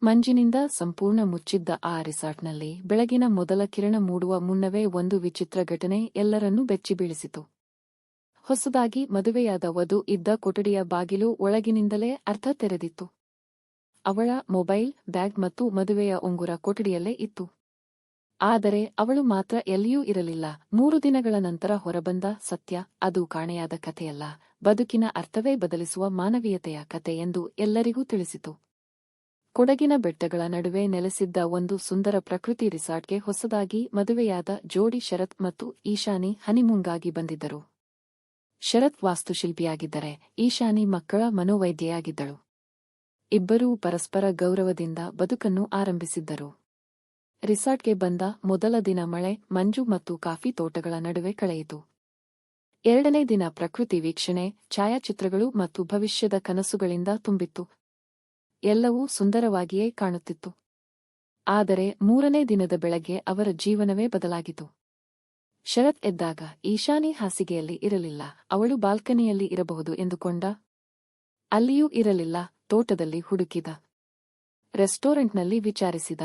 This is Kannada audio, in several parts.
ಮಂಜಿನಿಂದ ಸಂಪೂರ್ಣ ಮುಚ್ಚಿದ್ದ ಆ ರಿಸಾರ್ಟ್ನಲ್ಲಿ ಬೆಳಗಿನ ಮೊದಲ ಕಿರಣ ಮೂಡುವ ಮುನ್ನವೇ ಒಂದು ವಿಚಿತ್ರ ಘಟನೆ ಎಲ್ಲರನ್ನೂ ಬೆಚ್ಚಿಬೀಳಿಸಿತು. ಹೊಸದಾಗಿ ಮದುವೆಯಾದ ವಧು ಇದ್ದ ಕೊಠಡಿಯ ಬಾಗಿಲು ಒಳಗಿನಿಂದಲೇ ಅರ್ಧ ತೆರೆದಿತ್ತು. ಅವಳ ಮೊಬೈಲ್, ಬ್ಯಾಗ್ ಮತ್ತು ಮದುವೆಯ ಉಂಗುರ ಕೊಠಡಿಯಲ್ಲೇ ಇತ್ತು. ಆದರೆ ಅವಳು ಮಾತ್ರ ಎಲ್ಲಿಯೂ ಇರಲಿಲ್ಲ. 3 ದಿನಗಳ ನಂತರ ಹೊರಬಂದ ಸತ್ಯ ಅದು ಕಾಣೆಯಾದ ಕಥೆಯಲ್ಲ, ಬದುಕಿನ ಅರ್ಥವೇ ಬದಲಿಸುವ ಮಾನವೀಯತೆಯ ಕತೆ ಎಂದು ಎಲ್ಲರಿಗೂ ತಿಳಿಸಿತು. ಕೊಡಗಿನ ಬೆಟ್ಟಗಳ ನಡುವೆ ನೆಲೆಸಿದ್ದ ಒಂದು ಸುಂದರ ಪ್ರಕೃತಿ ರಿಸಾರ್ಟ್ಗೆ ಹೊಸದಾಗಿ ಮದುವೆಯಾದ ಜೋಡಿ ಶರತ್ ಮತ್ತು ಈಶಾನಿ ಹನಿಮೂನ್ಗಾಗಿ ಬಂದಿದ್ದರು. ಶರತ್ ವಾಸ್ತುಶಿಲ್ಪಿಯಾಗಿದ್ದರೆ ಈಶಾನಿ ಮಕ್ಕಳ ಮನೋವೈದ್ಯೆಯಾಗಿದ್ದಳು. ಇಬ್ಬರೂ ಪರಸ್ಪರ ಗೌರವದಿಂದ ಬದುಕನ್ನು ಆರಂಭಿಸಿದ್ದರು. ರಿಸಾರ್ಟ್ಗೆ ಬಂದ ಮೊದಲ ದಿನ ಮಳೆ, ಮಂಜು ಮತ್ತು ಕಾಫಿ ತೋಟಗಳ ನಡುವೆ ಕಳೆಯಿತು. 2ನೇ ದಿನ ಪ್ರಕೃತಿ ವೀಕ್ಷಣೆ, ಛಾಯಾಚಿತ್ರಗಳು ಮತ್ತು ಭವಿಷ್ಯದ ಕನಸುಗಳಿಂದ ತುಂಬಿತ್ತು. ಎಲ್ಲವೂ ಸುಂದರವಾಗಿಯೇ ಕಾಣುತ್ತಿತ್ತು. ಆದರೆ 3ನೇ ದಿನದ ಬೆಳಗ್ಗೆ ಅವರ ಜೀವನವೇ ಬದಲಾಗಿತು. ಶರತ್ ಎದ್ದಾಗ ಈಶಾನಿ ಹಾಸಿಗೆಯಲ್ಲಿ ಇರಲಿಲ್ಲ. ಅವಳು ಬಾಲ್ಕನಿಯಲ್ಲಿ ಇರಬಹುದು ಎಂದುಕೊಂಡ. ಅಲ್ಲಿಯೂ ಇರಲಿಲ್ಲ. ತೋಟದಲ್ಲಿ ಹುಡುಕಿದ. ರೆಸ್ಟೋರೆಂಟ್ನಲ್ಲಿ ವಿಚಾರಿಸಿದ.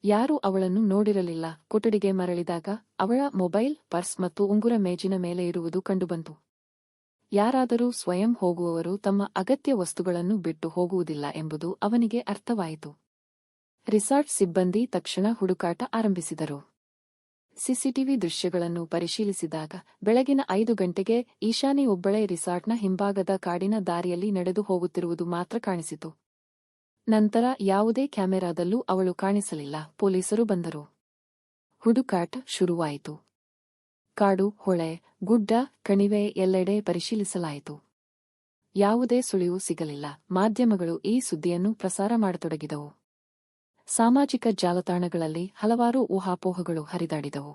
ಯಾರೂ ಅವಳನ್ನು ನೋಡಿರಲಿಲ್ಲ. ಕೊಠಡಿಗೆ ಮರಳಿದಾಗ ಅವಳ ಮೊಬೈಲ್, ಪರ್ಸ್ ಮತ್ತು ಉಂಗುರ ಮೇಜಿನ ಮೇಲೆ ಇರುವುದು ಕಂಡುಬಂತು. ಯಾರಾದರೂ ಸ್ವಯಂ ಹೋಗುವವರು ತಮ್ಮ ಅಗತ್ಯ ವಸ್ತುಗಳನ್ನು ಬಿಟ್ಟು ಹೋಗುವುದಿಲ್ಲ ಎಂಬುದು ಅವನಿಗೆ ಅರ್ಥವಾಯಿತು. ರಿಸಾರ್ಟ್ ಸಿಬ್ಬಂದಿ ತಕ್ಷಣ ಹುಡುಕಾಟ ಆರಂಭಿಸಿದರು. ಸಿಸಿಟಿವಿ ದೃಶ್ಯಗಳನ್ನು ಪರಿಶೀಲಿಸಿದಾಗ ಬೆಳಗಿನ 5 ಗಂಟೆಗೆ ಈಶಾನಿ ಒಬ್ಬಳೇ ರಿಸಾರ್ಟ್ನ ಹಿಂಭಾಗದ ಕಾಡಿನ ದಾರಿಯಲ್ಲಿ ನಡೆದು ಹೋಗುತ್ತಿರುವುದು ಮಾತ್ರ ಕಾಣಿಸಿತು. ನಂತರ ಯಾವುದೇ ಕ್ಯಾಮೆರಾದಲ್ಲೂ ಅವಳು ಕಾಣಿಸಲಿಲ್ಲ. ಪೊಲೀಸರು ಬಂದರು. ಹುಡುಕಾಟ ಶುರುವಾಯಿತು. ಕಾಡು, ಹೊಳೆ, ಗುಡ್ಡ, ಕಣಿವೆ ಎಲ್ಲೆಡೆ ಪರಿಶೀಲಿಸಲಾಯಿತು. ಯಾವುದೇ ಸುಳಿವು ಸಿಗಲಿಲ್ಲ. ಮಾಧ್ಯಮಗಳು ಈ ಸುದ್ದಿಯನ್ನು ಪ್ರಸಾರ ಮಾಡತೊಡಗಿದವು. ಸಾಮಾಜಿಕ ಜಾಲತಾಣಗಳಲ್ಲಿ ಹಲವಾರು ಊಹಾಪೋಹಗಳು ಹರಿದಾಡಿದವು.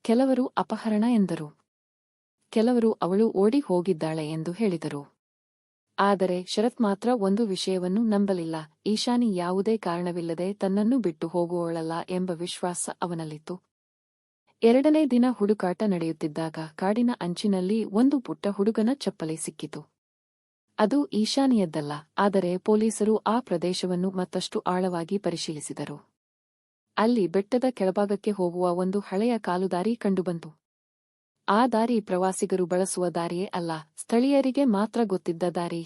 ಕೆಲವರು ಅಪಹರಣ ಎಂದರು. ಕೆಲವರು ಅವಳು ಓಡಿ ಹೋಗಿದ್ದಾಳೆ ಎಂದು ಹೇಳಿದರು. ಆದರೆ ಶರತ್ ಮಾತ್ರ ಒಂದು ವಿಷಯವನ್ನು ನಂಬಲಿಲ್ಲ. ಈಶಾನಿ ಯಾವುದೇ ಕಾರಣವಿಲ್ಲದೆ ತನ್ನನ್ನು ಬಿಟ್ಟು ಹೋಗುವವಳಲ್ಲ ಎಂಬ ವಿಶ್ವಾಸ ಅವನಲ್ಲಿತ್ತು. 2ನೇ ದಿನ ಹುಡುಕಾಟ ನಡೆಯುತ್ತಿದ್ದಾಗ ಕಾಡಿನ ಅಂಚಿನಲ್ಲಿ ಒಂದು ಪುಟ್ಟ ಹುಡುಗನ ಚಪ್ಪಲಿ ಸಿಕ್ಕಿತು. ಅದು ಈಶಾನಿಯದ್ದಲ್ಲ. ಆದರೆ ಪೊಲೀಸರು ಆ ಪ್ರದೇಶವನ್ನು ಮತ್ತಷ್ಟು ಆಳವಾಗಿ ಪರಿಶೀಲಿಸಿದರು. ಅಲ್ಲಿ ಬೆಟ್ಟದ ಕೆಳಭಾಗಕ್ಕೆ ಹೋಗುವ ಒಂದು ಹಳೆಯ ಕಾಲುದಾರಿ ಕಂಡುಬಂತು. ಆ ದಾರಿ ಪ್ರವಾಸಿಗರು ಬಳಸುವ ದಾರಿಯೇ ಅಲ್ಲ, ಸ್ಥಳೀಯರಿಗೆ ಮಾತ್ರ ಗೊತ್ತಿದ್ದ ದಾರಿ.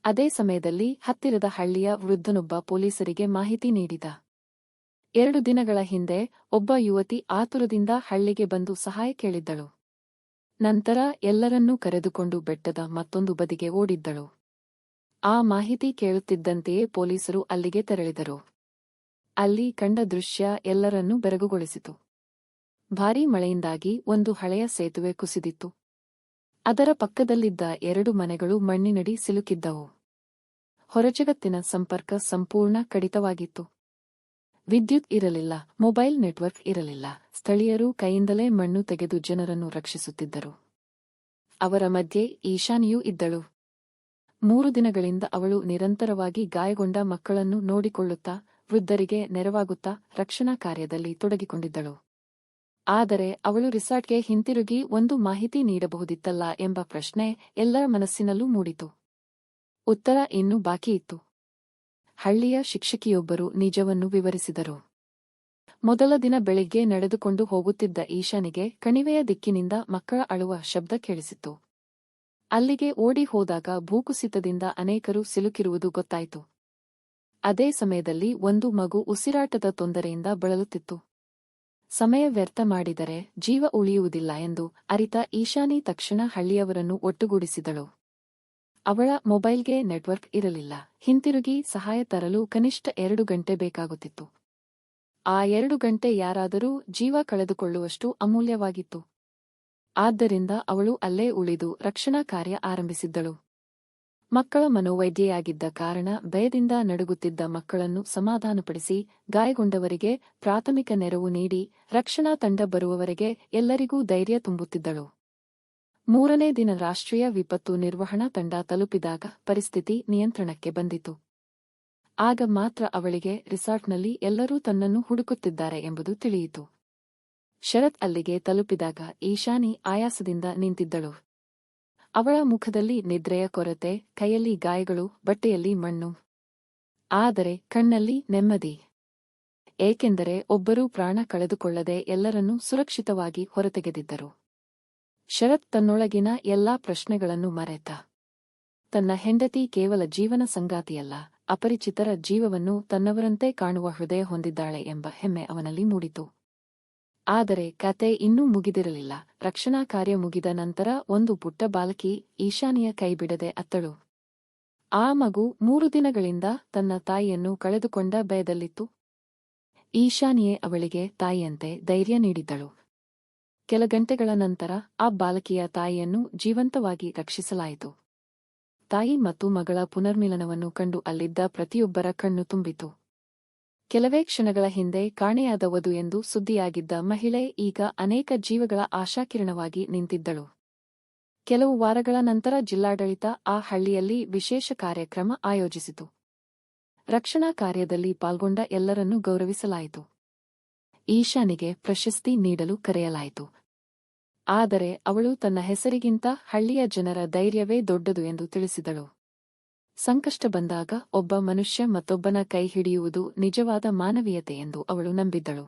ಅದೇ ಸಮಯದಲ್ಲಿ ಹತ್ತಿರದ ಹಳ್ಳಿಯ ವೃದ್ಧನೊಬ್ಬ ಪೊಲೀಸರಿಗೆ ಮಾಹಿತಿ ನೀಡಿದ. 2 ದಿನಗಳ ಹಿಂದೆ ಒಬ್ಬ ಯುವತಿ ಆತುರದಿಂದ ಹಳ್ಳಿಗೆ ಬಂದು ಸಹಾಯ ಕೇಳಿದ್ದಳು. ನಂತರ ಎಲ್ಲರನ್ನೂ ಕರೆದುಕೊಂಡು ಬೆಟ್ಟದ ಮತ್ತೊಂದು ಬದಿಗೆ ಓಡಿದ್ದಳು. ಆ ಮಾಹಿತಿ ಕೇಳುತ್ತಿದ್ದಂತೆಯೇ ಪೊಲೀಸರು ಅಲ್ಲಿಗೆ ತೆರಳಿದರು. ಅಲ್ಲಿ ಕಂಡ ದೃಶ್ಯ ಎಲ್ಲರನ್ನೂ ಬೆರಗುಗೊಳಿಸಿತು. ಭಾರೀ ಮಳೆಯಿಂದಾಗಿ ಒಂದು ಹಳೆಯ ಸೇತುವೆ ಕುಸಿದಿತ್ತು. ಅದರ ಪಕ್ಕದಲ್ಲಿದ್ದ 2 ಮನೆಗಳು ಮಣ್ಣಿನಡಿ ಸಿಲುಕಿದ್ದವು. ಹೊರಜಗತ್ತಿನ ಸಂಪರ್ಕ ಸಂಪೂರ್ಣ ಕಡಿತವಾಗಿತ್ತು. ವಿದ್ಯುತ್ ಇರಲಿಲ್ಲ, ಮೊಬೈಲ್ ನೆಟ್ವರ್ಕ್ ಇರಲಿಲ್ಲ. ಸ್ಥಳೀಯರು ಕೈಯಿಂದಲೇ ಮಣ್ಣು ತೆಗೆದು ಜನರನ್ನು ರಕ್ಷಿಸುತ್ತಿದ್ದರು. ಅವರ ಮಧ್ಯೆ ಈಶಾನಿಯೂ ಇದ್ದಳು. 3 ದಿನಗಳಿಂದ ಅವಳು ನಿರಂತರವಾಗಿ ಗಾಯಗೊಂಡ ಮಕ್ಕಳನ್ನು ನೋಡಿಕೊಳ್ಳುತ್ತಾ, ವೃದ್ಧರಿಗೆ ನೆರವಾಗುತ್ತಾ ರಕ್ಷಣಾ ಕಾರ್ಯದಲ್ಲಿ ತೊಡಗಿಕೊಂಡಿದ್ದಳು. ಆದರೆ ಅವಳು ರಿಸಾರ್ಟ್ಗೆ ಹಿಂತಿರುಗಿ ಒಂದು ಮಾಹಿತಿ ನೀಡಬಹುದಿತ್ತಲ್ಲ ಎಂಬ ಪ್ರಶ್ನೆ ಎಲ್ಲರ ಮನಸ್ಸಿನಲ್ಲೂ ಮೂಡಿತು. ಉತ್ತರ ಇನ್ನೂ ಬಾಕಿಯಿತ್ತು. ಹಳ್ಳಿಯ ಶಿಕ್ಷಕಿಯೊಬ್ಬರು ನಿಜವನ್ನು ವಿವರಿಸಿದರು. ಮೊದಲ ದಿನ ಬೆಳಿಗ್ಗೆ ನಡೆದುಕೊಂಡು ಹೋಗುತ್ತಿದ್ದ ಈಶಾನಿಗೆ ಕಣಿವೆಯ ದಿಕ್ಕಿನಿಂದ ಮಕ್ಕಳ ಅಳುವ ಶಬ್ದ ಕೇಳಿಸಿತು. ಅಲ್ಲಿಗೆ ಓಡಿ ಹೋದಾಗ ಭೂಕುಸಿತದಿಂದ ಅನೇಕರು ಸಿಲುಕಿರುವುದು ಗೊತ್ತಾಯಿತು. ಅದೇ ಸಮಯದಲ್ಲಿ ಒಂದು ಮಗು ಉಸಿರಾಟದ ತೊಂದರೆಯಿಂದ ಬಳಲುತ್ತಿತ್ತು. ಸಮಯ ವ್ಯರ್ಥ ಮಾಡಿದರೆ ಜೀವ ಉಳಿಯುವುದಿಲ್ಲ ಎಂದು ಅರಿತ ಈಶಾನಿ ತಕ್ಷಣ ಹಳ್ಳಿಯವರನ್ನು ಒಟ್ಟುಗೂಡಿಸಿದಳು. ಅವಳ ಮೊಬೈಲ್ಗೆ ನೆಟ್ವರ್ಕ್ ಇರಲಿಲ್ಲ. ಹಿಂತಿರುಗಿ ಸಹಾಯ ತರಲು ಕನಿಷ್ಠ 2 ಗಂಟೆ ಬೇಕಾಗುತ್ತಿತ್ತು. ಆ 2 ಗಂಟೆ ಯಾರಾದರೂ ಜೀವ ಕಳೆದುಕೊಳ್ಳುವಷ್ಟು ಅಮೂಲ್ಯವಾಗಿತ್ತು. ಆದ್ದರಿಂದ ಅವಳು ಅಲ್ಲೇ ಉಳಿದು ರಕ್ಷಣಾ ಕಾರ್ಯ ಆರಂಭಿಸಿದ್ದಳು. ಮಕ್ಕಳ ಮನೋವೈದ್ಯೆಯಾಗಿದ್ದ ಕಾರಣ ಭಯದಿಂದ ನಡುಗುತ್ತಿದ್ದ ಮಕ್ಕಳನ್ನು ಸಮಾಧಾನಪಡಿಸಿ, ಗಾಯಗೊಂಡವರಿಗೆ ಪ್ರಾಥಮಿಕ ನೆರವು ನೀಡಿ, ರಕ್ಷಣಾ ತಂಡ ಬರುವವರೆಗೆ ಎಲ್ಲರಿಗೂ ಧೈರ್ಯ ತುಂಬುತ್ತಿದ್ದಳು. 3ನೇ ದಿನ ರಾಷ್ಟ್ರೀಯ ವಿಪತ್ತು ನಿರ್ವಹಣಾ ತಂಡ ತಲುಪಿದಾಗ ಪರಿಸ್ಥಿತಿ ನಿಯಂತ್ರಣಕ್ಕೆ ಬಂದಿತು. ಆಗ ಮಾತ್ರ ಅವಳಿಗೆ ರಿಸಾರ್ಟ್ನಲ್ಲಿ ಎಲ್ಲರೂ ತನ್ನನ್ನು ಹುಡುಕುತ್ತಿದ್ದಾರೆ ಎಂಬುದು ತಿಳಿಯಿತು. ಶರತ್ ಅಲ್ಲಿಗೆ ತಲುಪಿದಾಗ ಈಶಾನಿ ಆಯಾಸದಿಂದ ನಿಂತಿದ್ದಳು. ಅವಳ ಮುಖದಲ್ಲಿ ನಿದ್ರೆಯ ಕೊರತೆ, ಕೈಯಲ್ಲಿ ಗಾಯಗಳು, ಬಟ್ಟೆಯಲ್ಲಿ ಮಣ್ಣು. ಆದರೆ ಕಣ್ಣಲ್ಲಿ ನೆಮ್ಮದಿ. ಏಕೆಂದರೆ ಒಬ್ಬರೂ ಪ್ರಾಣ ಕಳೆದುಕೊಳ್ಳದೆ ಎಲ್ಲರನ್ನೂ ಸುರಕ್ಷಿತವಾಗಿ ಹೊರತೆಗೆದಿದ್ದರು. ಶರತ್ ತನ್ನೊಳಗಿನ ಎಲ್ಲಾ ಪ್ರಶ್ನೆಗಳನ್ನು ಮರೆತ. ತನ್ನ ಹೆಂಡತಿ ಕೇವಲ ಜೀವನ ಸಂಗಾತಿಯಲ್ಲ, ಅಪರಿಚಿತರ ಜೀವವನ್ನು ತನ್ನವರಂತೆ ಕಾಣುವ ಹೃದಯ ಹೊಂದಿದ್ದಾಳೆ ಎಂಬ ಹೆಮ್ಮೆ ಅವನಲ್ಲಿ ಮೂಡಿತು. ಆದರೆ ಕತೆ ಇನ್ನೂ ಮುಗಿದಿರಲಿಲ್ಲ. ರಕ್ಷಣಾ ಕಾರ್ಯ ಮುಗಿದ ನಂತರ ಒಂದು ಪುಟ್ಟ ಬಾಲಕಿ ಈಶಾನಿಯ ಕೈಬಿಡದೆ ಅತ್ತಳು. ಆ ಮಗು 3 ದಿನಗಳಿಂದ ತನ್ನ ತಾಯಿಯನ್ನು ಕಳೆದುಕೊಂಡ ಭಯದಲ್ಲಿತ್ತು. ಈಶಾನಿಯೇ ಅವಳಿಗೆ ತಾಯಿಯಂತೆ ಧೈರ್ಯ ನೀಡಿದ್ದಳು. ಕೆಲ ಗಂಟೆಗಳ ನಂತರ ಆ ಬಾಲಕಿಯ ತಾಯಿಯನ್ನು ಜೀವಂತವಾಗಿ ರಕ್ಷಿಸಲಾಯಿತು. ತಾಯಿ ಮತ್ತು ಮಗಳ ಪುನರ್ಮಿಲನವನ್ನು ಕಂಡು ಅಲ್ಲಿದ್ದ ಪ್ರತಿಯೊಬ್ಬರ ಕಣ್ಣು ತುಂಬಿತು. ಕೆಲವೇ ಕ್ಷಣಗಳ ಹಿಂದೆ ಕಾಣೆಯಾದ ವಧು ಎಂದು ಸುದ್ದಿಯಾಗಿದ್ದ ಮಹಿಳೆ ಈಗ ಅನೇಕ ಜೀವಗಳ ಆಶಾಕಿರಣವಾಗಿ ನಿಂತಿದ್ದಳು. ಕೆಲವು ವಾರಗಳ ನಂತರ ಜಿಲ್ಲಾಡಳಿತ ಆ ಹಳ್ಳಿಯಲ್ಲಿ ವಿಶೇಷ ಕಾರ್ಯಕ್ರಮ ಆಯೋಜಿಸಿತು. ರಕ್ಷಣಾ ಕಾರ್ಯದಲ್ಲಿ ಪಾಲ್ಗೊಂಡ ಎಲ್ಲರನ್ನೂ ಗೌರವಿಸಲಾಯಿತು. ಈಶಾನಿಗೆ ಪ್ರಶಸ್ತಿ ನೀಡಲು ಕರೆಯಲಾಯಿತು. ಆದರೆ ಅವಳು ತನ್ನ ಹೆಸರಿಗಿಂತ ಹಳ್ಳಿಯ ಜನರ ಧೈರ್ಯವೇ ದೊಡ್ಡದು ಎಂದು ತಿಳಿಸಿದಳು. ಸಂಕಷ್ಟ ಬಂದಾಗ ಒಬ್ಬ ಮನುಷ್ಯ ಮತ್ತೊಬ್ಬನ ಕೈ ಹಿಡಿಯುವುದು ನಿಜವಾದ ಮಾನವೀಯತೆ ಎಂದು ಅವಳು ನಂಬಿದ್ದಳು.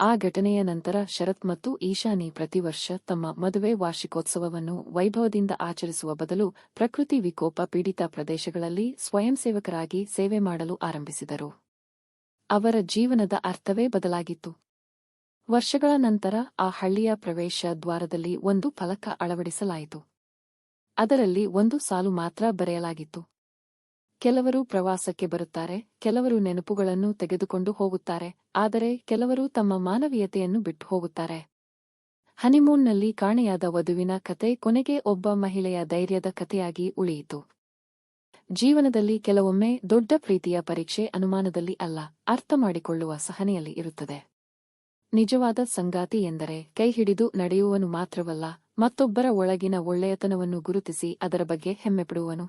ಆ ಘಟನೆಯ ನಂತರ ಶರತ್ ಮತ್ತು ಈಶಾನಿ ಪ್ರತಿವರ್ಷ ತಮ್ಮ ಮದುವೆ ವಾರ್ಷಿಕೋತ್ಸವವನ್ನು ವೈಭವದಿಂದ ಆಚರಿಸುವ ಬದಲು ಪ್ರಕೃತಿ ವಿಕೋಪ ಪೀಡಿತ ಪ್ರದೇಶಗಳಲ್ಲಿ ಸ್ವಯಂಸೇವಕರಾಗಿ ಸೇವೆ ಮಾಡಲು ಆರಂಭಿಸಿದರು. ಅವರ ಜೀವನದ ಅರ್ಥವೇ ಬದಲಾಗಿತ್ತು. ವರ್ಷಗಳ ನಂತರ ಆ ಹಳ್ಳಿಯ ಪ್ರವೇಶ ದ್ವಾರದಲ್ಲಿ ಒಂದು ಫಲಕ ಅಳವಡಿಸಲಾಯಿತು. ಅದರಲ್ಲಿ ಒಂದು ಸಾಲು ಮಾತ್ರ ಬರೆಯಲಾಗಿತ್ತು. ಕೆಲವರು ಪ್ರವಾಸಕ್ಕೆ ಬರುತ್ತಾರೆ, ಕೆಲವರು ನೆನಪುಗಳನ್ನು ತೆಗೆದುಕೊಂಡು ಹೋಗುತ್ತಾರೆ, ಆದರೆ ಕೆಲವರು ತಮ್ಮ ಮಾನವೀಯತೆಯನ್ನು ಬಿಟ್ಟು ಹೋಗುತ್ತಾರೆ. ಹನಿಮೂನ್ನಲ್ಲಿ ಕಾಣೆಯಾದ ವಧುವಿನ ಕತೆ ಕೊನೆಗೆ ಒಬ್ಬ ಮಹಿಳೆಯ ಧೈರ್ಯದ ಕಥೆಯಾಗಿ ಉಳಿಯಿತು. ಜೀವನದಲ್ಲಿ ಕೆಲವೊಮ್ಮೆ ದೊಡ್ಡ ಪ್ರೀತಿಯ ಪರೀಕ್ಷೆ ಅನುಮಾನದಲ್ಲಿ ಅಲ್ಲ, ಅರ್ಥ ಮಾಡಿಕೊಳ್ಳುವ ಸಹನೆಯಲ್ಲಿ ಇರುತ್ತದೆ. ನಿಜವಾದ ಸಂಗಾತಿ ಎಂದರೆ ಕೈ ಹಿಡಿದು ನಡೆಯುವವನು ಮಾತ್ರವಲ್ಲ, ಮತ್ತೊಬ್ಬರ ಒಳಗಿನ ಒಳ್ಳೆಯತನವನ್ನು ಗುರುತಿಸಿ ಅದರ ಬಗ್ಗೆ ಹೆಮ್ಮೆಪಡುವನು.